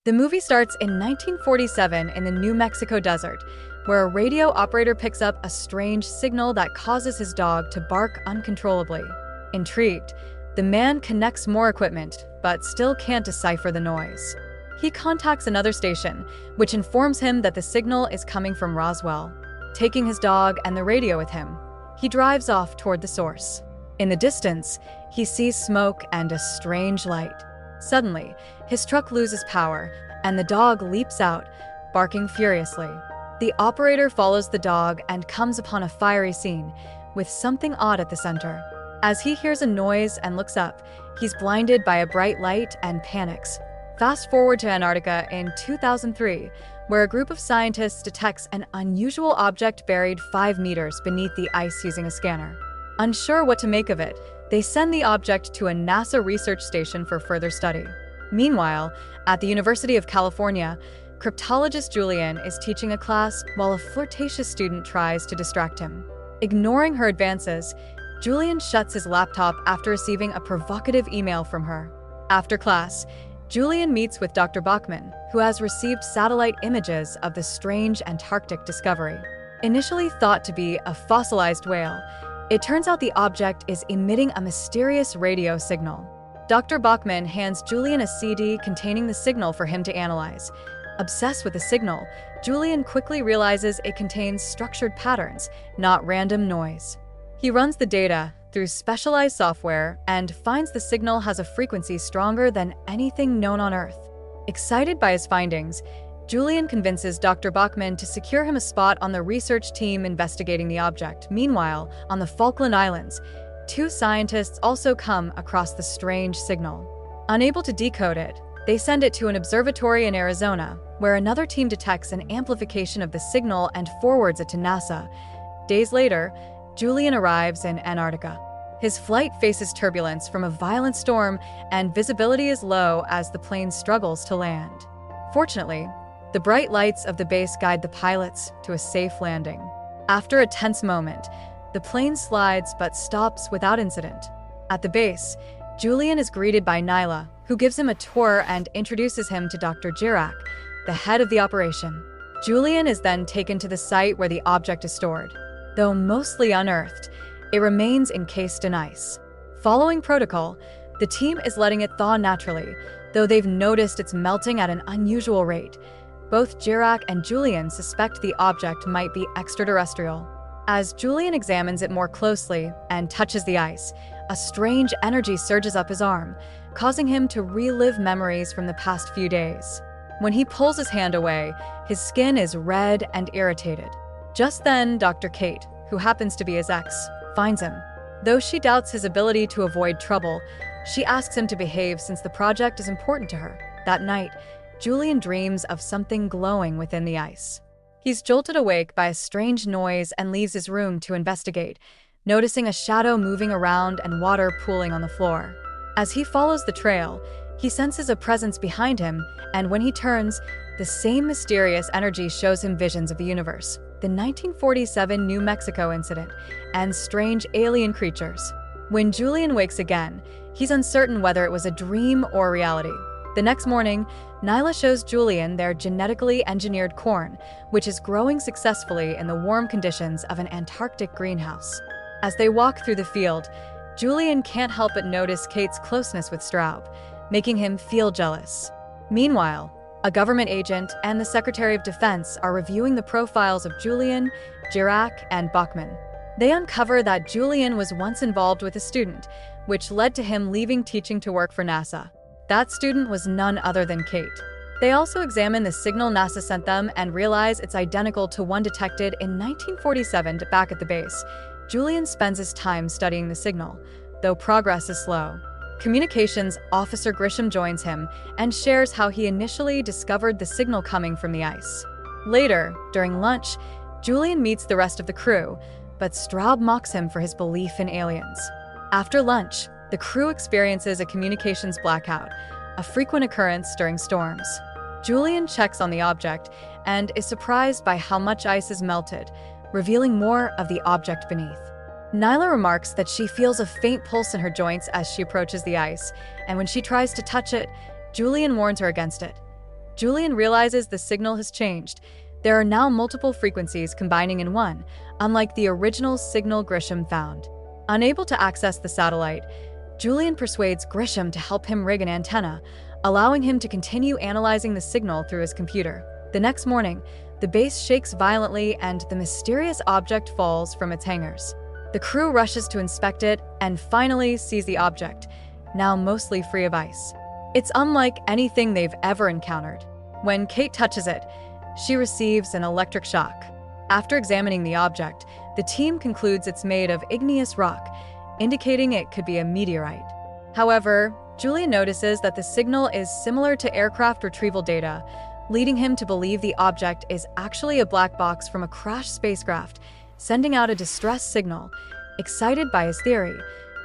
The movie starts in 1947 in the New Mexico desert, where a radio operator picks up a strange signal that causes his dog to bark uncontrollably. Intrigued, the man connects more equipment, but still can't decipher the noise. He contacts another station, which informs him that the signal is coming from Roswell. Taking his dog and the radio with him, he drives off toward the source. In the distance, he sees smoke and a strange light. Suddenly, his truck loses power, and the dog leaps out, barking furiously. The operator follows the dog and comes upon a fiery scene, with something odd at the center. As he hears a noise and looks up, he's blinded by a bright light and panics. Fast forward to Antarctica in 2003, where a group of scientists detects an unusual object buried 5 meters beneath the ice using a scanner. Unsure what to make of it, they send the object to a NASA research station for further study. Meanwhile, at the University of California, cryptologist Julian is teaching a class while a flirtatious student tries to distract him. Ignoring her advances, Julian shuts his laptop after receiving a provocative email from her. After class, Julian meets with Dr. Bachman, who has received satellite images of the strange Antarctic discovery. Initially thought to be a fossilized whale, it turns out the object is emitting a mysterious radio signal. Dr. Bachman hands Julian a CD containing the signal for him to analyze. Obsessed with the signal, Julian quickly realizes it contains structured patterns, not random noise. He runs the data through specialized software and finds the signal has a frequency stronger than anything known on Earth. Excited by his findings, Julian convinces Dr. Bachman to secure him a spot on the research team investigating the object. Meanwhile, on the Falkland Islands, 2 scientists also come across the strange signal. Unable to decode it, they send it to an observatory in Arizona, where another team detects an amplification of the signal and forwards it to NASA. Days later, Julian arrives in Antarctica. His flight faces turbulence from a violent storm, and visibility is low as the plane struggles to land. Fortunately, the bright lights of the base guide the pilots to a safe landing. After a tense moment, the plane slides but stops without incident. At the base, Julian is greeted by Nyla, who gives him a tour and introduces him to Dr. Jirak, the head of the operation. Julian is then taken to the site where the object is stored. Though mostly unearthed, it remains encased in ice. Following protocol, the team is letting it thaw naturally, though they've noticed it's melting at an unusual rate. Both Jirak and Julian suspect the object might be extraterrestrial. As Julian examines it more closely and touches the ice, a strange energy surges up his arm, causing him to relive memories from the past few days. When he pulls his hand away, his skin is red and irritated. Just then, Dr. Kate, who happens to be his ex, finds him. Though she doubts his ability to avoid trouble, she asks him to behave since the project is important to her. That night, Julian dreams of something glowing within the ice. He's jolted awake by a strange noise and leaves his room to investigate, noticing a shadow moving around and water pooling on the floor. As he follows the trail, he senses a presence behind him, and when he turns, the same mysterious energy shows him visions of the universe, the 1947 New Mexico incident, and strange alien creatures. When Julian wakes again, he's uncertain whether it was a dream or reality. The next morning, Nyla shows Julian their genetically engineered corn, which is growing successfully in the warm conditions of an Antarctic greenhouse. As they walk through the field, Julian can't help but notice Kate's closeness with Straub, making him feel jealous. Meanwhile, a government agent and the Secretary of Defense are reviewing the profiles of Julian, Jirak, and Bachman. They uncover that Julian was once involved with a student, which led to him leaving teaching to work for NASA. That student was none other than Kate. They also examine the signal NASA sent them and realize it's identical to one detected in 1947 back at the base. Julian spends his time studying the signal, though progress is slow. Communications Officer Grisham joins him and shares how he initially discovered the signal coming from the ice. Later, during lunch, Julian meets the rest of the crew, but Straub mocks him for his belief in aliens. After lunch, the crew experiences a communications blackout, a frequent occurrence during storms. Julian checks on the object and is surprised by how much ice is melted, revealing more of the object beneath. Nyla remarks that she feels a faint pulse in her joints as she approaches the ice, and when she tries to touch it, Julian warns her against it. Julian realizes the signal has changed. There are now multiple frequencies combining in one, unlike the original signal Grisham found. Unable to access the satellite, Julian persuades Grisham to help him rig an antenna, allowing him to continue analyzing the signal through his computer. The next morning, the base shakes violently and the mysterious object falls from its hangars. The crew rushes to inspect it and finally sees the object, now mostly free of ice. It's unlike anything they've ever encountered. When Kate touches it, she receives an electric shock. After examining the object, the team concludes it's made of igneous rock, indicating it could be a meteorite. However, Julian notices that the signal is similar to aircraft retrieval data, leading him to believe the object is actually a black box from a crashed spacecraft, sending out a distress signal. Excited by his theory,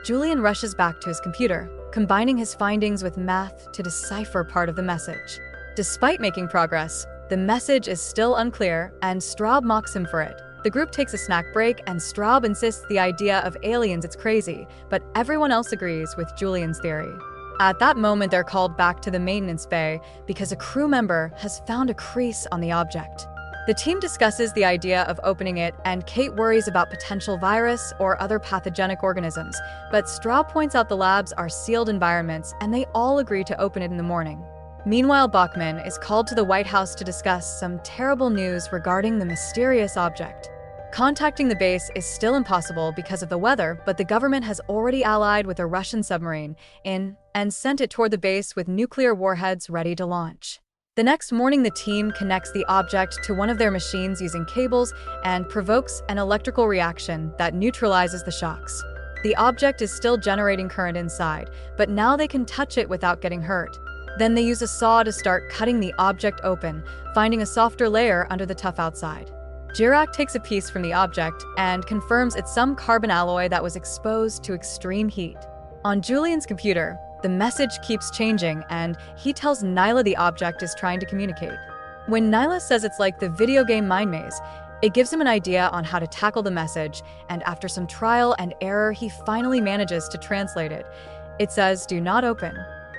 Julian rushes back to his computer, combining his findings with math to decipher part of the message. Despite making progress, the message is still unclear, and Straub mocks him for it. The group takes a snack break, and Straub insists the idea of aliens is crazy, but everyone else agrees with Julian's theory. At that moment, they're called back to the maintenance bay because a crew member has found a crease on the object. The team discusses the idea of opening it, and Kate worries about potential virus or other pathogenic organisms, but Straub points out the labs are sealed environments, and they all agree to open it in the morning. Meanwhile, Bachman is called to the White House to discuss some terrible news regarding the mysterious object. Contacting the base is still impossible because of the weather, but the government has already allied with a Russian submarine and sent it toward the base with nuclear warheads ready to launch. The next morning, the team connects the object to one of their machines using cables and provokes an electrical reaction that neutralizes the shocks. The object is still generating current inside, but now they can touch it without getting hurt. Then they use a saw to start cutting the object open, finding a softer layer under the tough outside. Dirac takes a piece from the object and confirms it's some carbon alloy that was exposed to extreme heat. On Julian's computer, the message keeps changing, and he tells Nyla the object is trying to communicate. When Nyla says it's like the video game Mind Maze, it gives him an idea on how to tackle the message, and after some trial and error, he finally manages to translate it. It says, "Do not open."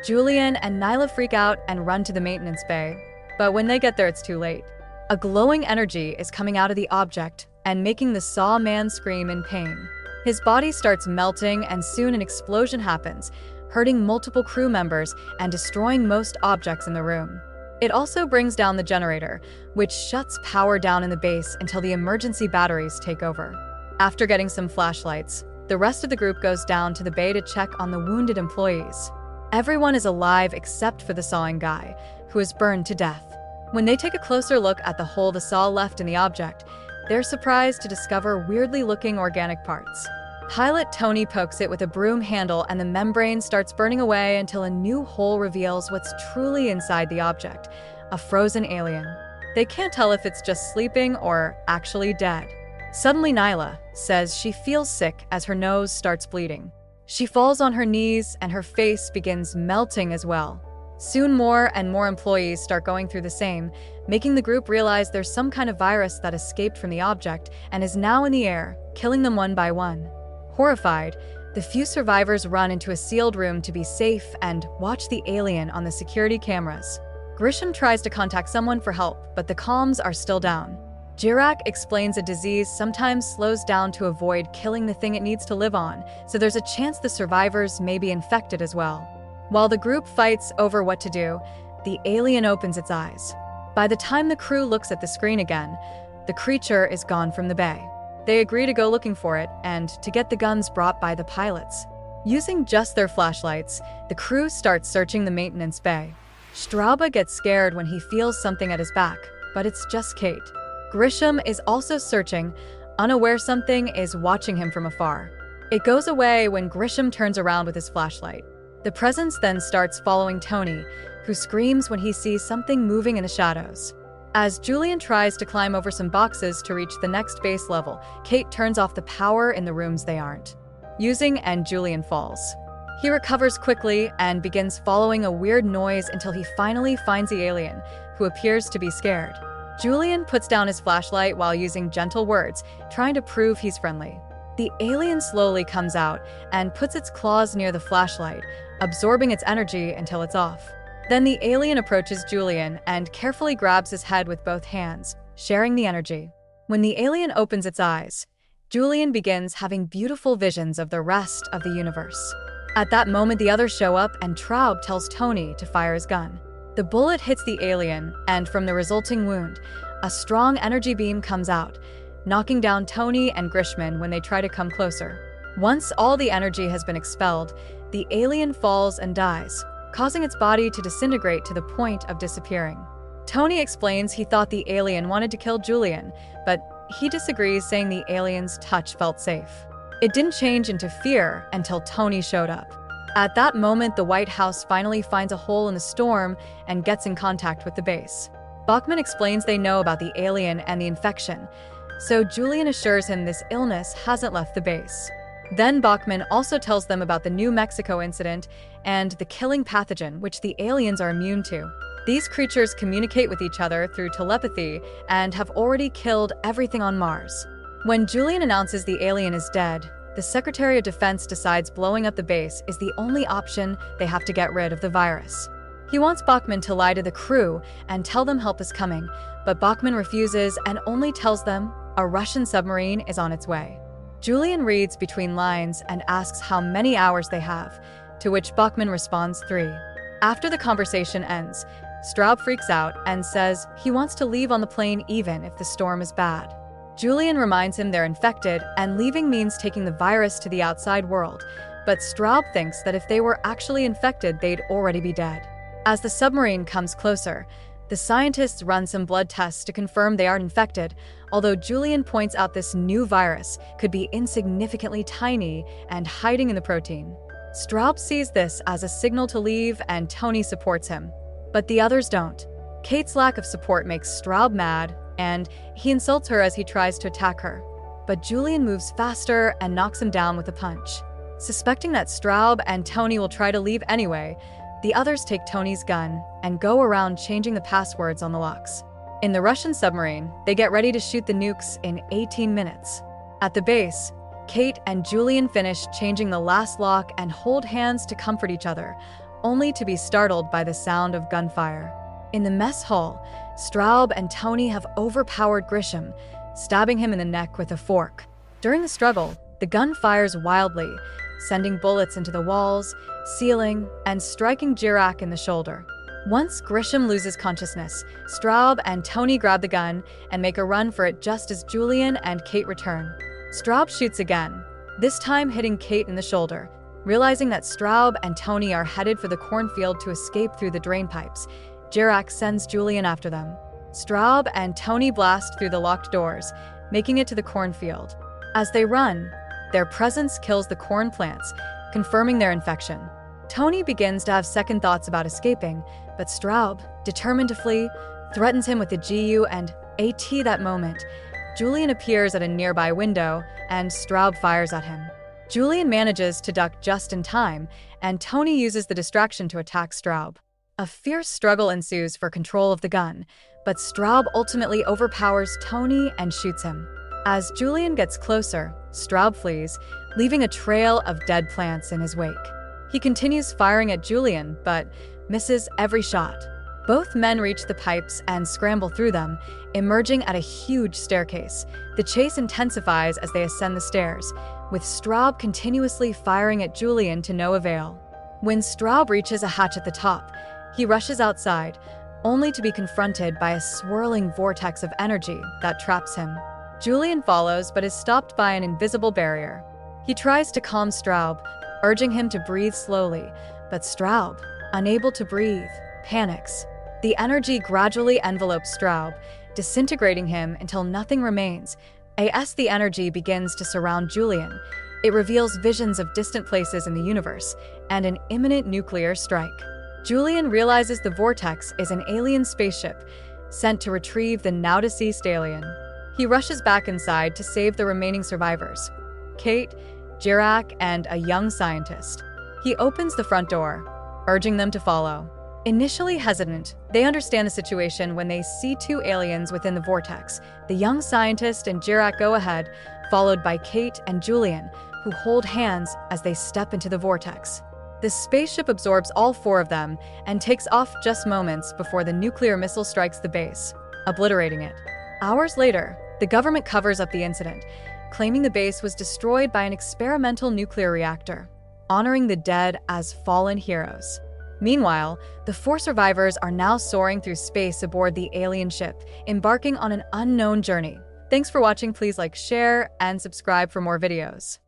Julian and Nyla freak out and run to the maintenance bay, but when they get there, it's too late. A glowing energy is coming out of the object and making the saw man scream in pain. His body starts melting, and soon an explosion happens, hurting multiple crew members and destroying most objects in the room. It also brings down the generator, which shuts power down in the base until the emergency batteries take over. After getting some flashlights, the rest of the group goes down to the bay to check on the wounded employees. Everyone is alive except for the sawing guy, who is burned to death. When they take a closer look at the hole the saw left in the object, they're surprised to discover weirdly looking organic parts. Pilot Tony pokes it with a broom handle, and the membrane starts burning away until a new hole reveals what's truly inside the object, a frozen alien. They can't tell if it's just sleeping or actually dead. Suddenly, Nyla says she feels sick as her nose starts bleeding. She falls on her knees, and her face begins melting as well. Soon more and more employees start going through the same, making the group realize there's some kind of virus that escaped from the object and is now in the air, killing them one by one. Horrified, the few survivors run into a sealed room to be safe and watch the alien on the security cameras. Grisham tries to contact someone for help, but the comms are still down. Dirac explains a disease sometimes slows down to avoid killing the thing it needs to live on, so there's a chance the survivors may be infected as well. While the group fights over what to do, the alien opens its eyes. By the time the crew looks at the screen again, the creature is gone from the bay. They agree to go looking for it and to get the guns brought by the pilots. Using just their flashlights, the crew starts searching the maintenance bay. Straub gets scared when he feels something at his back, but it's just Kate. Grisham is also searching, unaware something is watching him from afar. It goes away when Grisham turns around with his flashlight. The presence then starts following Tony, who screams when he sees something moving in the shadows. As Julian tries to climb over some boxes to reach the next base level, Kate turns off the power in the rooms they aren't using, and Julian falls. He recovers quickly and begins following a weird noise until he finally finds the alien, who appears to be scared. Julian puts down his flashlight while using gentle words, trying to prove he's friendly. The alien slowly comes out and puts its claws near the flashlight, absorbing its energy until it's off. Then the alien approaches Julian and carefully grabs his head with both hands, sharing the energy. When the alien opens its eyes, Julian begins having beautiful visions of the rest of the universe. At that moment, the others show up and Traub tells Tony to fire his gun. The bullet hits the alien, and from the resulting wound, a strong energy beam comes out, knocking down Tony and Grisham when they try to come closer. Once all the energy has been expelled, the alien falls and dies, causing its body to disintegrate to the point of disappearing. Tony explains he thought the alien wanted to kill Julian, but he disagrees, saying the alien's touch felt safe. It didn't change into fear until Tony showed up. At that moment, the White House finally finds a hole in the storm and gets in contact with the base. Bachman explains they know about the alien and the infection, so Julian assures him this illness hasn't left the base. Then Bachman also tells them about the New Mexico incident and the killing pathogen, which the aliens are immune to. These creatures communicate with each other through telepathy and have already killed everything on Mars. When Julian announces the alien is dead, the Secretary of Defense decides blowing up the base is the only option. They have to get rid of the virus. He wants Bachman to lie to the crew and tell them help is coming, but Bachman refuses and only tells them a Russian submarine is on its way. Julian reads between lines and asks how many hours they have, to which Bachman responds 3. After the conversation ends, Straub freaks out and says he wants to leave on the plane even if the storm is bad. Julian reminds him they're infected and leaving means taking the virus to the outside world, but Straub thinks that if they were actually infected, they'd already be dead. As the submarine comes closer, the scientists run some blood tests to confirm they aren't infected, although Julian points out this new virus could be insignificantly tiny and hiding in the protein. Straub sees this as a signal to leave and Tony supports him, but the others don't. Kate's lack of support makes Straub mad, and he insults her as he tries to attack her. But Julian moves faster and knocks him down with a punch. Suspecting that Straub and Tony will try to leave anyway, the others take Tony's gun and go around changing the passwords on the locks. In the Russian submarine, they get ready to shoot the nukes in 18 minutes. At the base, Kate and Julian finish changing the last lock and hold hands to comfort each other, only to be startled by the sound of gunfire. In the mess hall, Straub and Tony have overpowered Grisham, stabbing him in the neck with a fork. During the struggle, the gun fires wildly, sending bullets into the walls, ceiling, and striking Jirak in the shoulder. Once Grisham loses consciousness, Straub and Tony grab the gun and make a run for it just as Julian and Kate return. Straub shoots again, this time hitting Kate in the shoulder. Realizing that Straub and Tony are headed for the cornfield to escape through the drain pipes, Jirak sends Julian after them. Straub and Tony blast through the locked doors, making it to the cornfield. As they run, their presence kills the corn plants, confirming their infection. Tony begins to have second thoughts about escaping, but Straub, determined to flee, threatens him with the GU and AT. That moment, Julian appears at a nearby window and Straub fires at him. Julian manages to duck just in time, and Tony uses the distraction to attack Straub. A fierce struggle ensues for control of the gun, but Straub ultimately overpowers Tony and shoots him. As Julian gets closer, Straub flees, leaving a trail of dead plants in his wake. He continues firing at Julian, but misses every shot. Both men reach the pipes and scramble through them, emerging at a huge staircase. The chase intensifies as they ascend the stairs, with Straub continuously firing at Julian to no avail. When Straub reaches a hatch at the top, he rushes outside, only to be confronted by a swirling vortex of energy that traps him. Julian follows but is stopped by an invisible barrier. He tries to calm Straub, urging him to breathe slowly, but Straub, unable to breathe, panics. The energy gradually envelopes Straub, disintegrating him until nothing remains. As the energy begins to surround Julian, it reveals visions of distant places in the universe and an imminent nuclear strike. Julian realizes the vortex is an alien spaceship sent to retrieve the now-deceased alien. He rushes back inside to save the remaining survivors, Kate, Jirak, and a young scientist. He opens the front door, urging them to follow. Initially hesitant, they understand the situation when they see two aliens within the vortex. The young scientist and Jirak go ahead, followed by Kate and Julian, who hold hands as they step into the vortex. The spaceship absorbs all 4 of them and takes off just moments before the nuclear missile strikes the base, obliterating it. Hours later, the government covers up the incident, claiming the base was destroyed by an experimental nuclear reactor, honoring the dead as fallen heroes. Meanwhile, the 4 survivors are now soaring through space aboard the alien ship, embarking on an unknown journey. Thanks for watching. Please like, share, and subscribe for more videos.